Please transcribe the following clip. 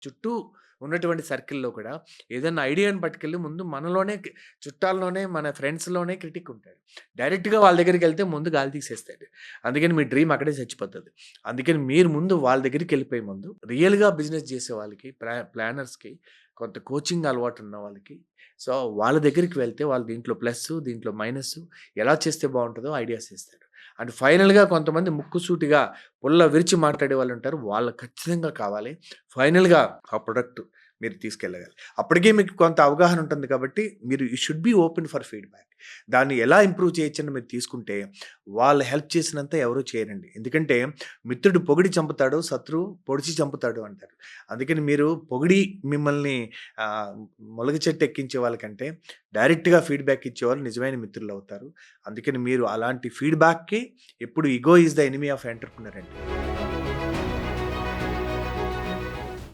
చుట్టూ ఉన్నటువంటి సర్కిల్‌లో కూడా ఏదన్నా ఐడియాని పట్టుకెళ్ళి ముందు మనలోనే చుట్టాల్లోనే, మన ఫ్రెండ్స్‌లోనే క్రిటిక్ ఉంటాడు. డైరెక్ట్‌గా వాళ్ళ దగ్గరికెళ్తే ముందు గాలి తీసేస్తాడు. అందుకని మీ డ్రీమ్ అక్కడే చచ్చిపోతది. అందుకని మీరు ముందు వాళ్ళ దగ్గరికెళ్ళిపోయే ముందు రియల్‌గా బిజినెస్ చేసే వాళ్ళకి, ప్లానర్స్‌కి, కొంత కోచింగ్ అలవాటు ఉన్న వాళ్ళకి, సో, వాళ్ళ దగ్గరికి వెళ్తే వాళ్ళు దీంట్లో ప్లస్సు, దీంట్లో మైనస్సు ఎలా చేస్తే బావుంటదో ఐడియాస్ ఇస్తారు. అండ్ ఫైనల్‌గా కొంతమంది ముక్కుసూటిగా పుల్ల విరిచి మాట్లాడే వాళ్ళుంటారు. వాళ్ళకి ఖచ్చితంగా కావాలి. ఫైనల్‌గా ఆ ప్రొడక్ట్ మీరు తీసుకెళ్ళగాలి. అప్పటికే మీకు కొంత అవగాహన ఉంటుంది కాబట్టి మీరు you should be open for feedback. దాన్ని ఎలా ఇంప్రూవ్ చేయొచ్చని మీరు తీసుకుంటే వాళ్ళు హెల్ప్ చేసినంత ఎవరు చేయరండి. ఎందుకంటే మిత్రుడు పొగిడి చంపుతాడు, శత్రువు పొడిచి చంపుతాడు అంటారు. అందుకని మీరు పొగిడి మిమ్మల్ని ఆహ్, మొలగ చెట్టు ఎక్కించే వాళ్ళకంటే డైరెక్ట్‌గా ఫీడ్‌బ్యాక్ ఇచ్చేవాళ్ళు నిజమైన మిత్రులవుతారు. అందుకని మీరు అలాంటి ఫీడ్‌బ్యాక్‌కి ఎప్పుడు ego is the enemy of entrepreneur అండి.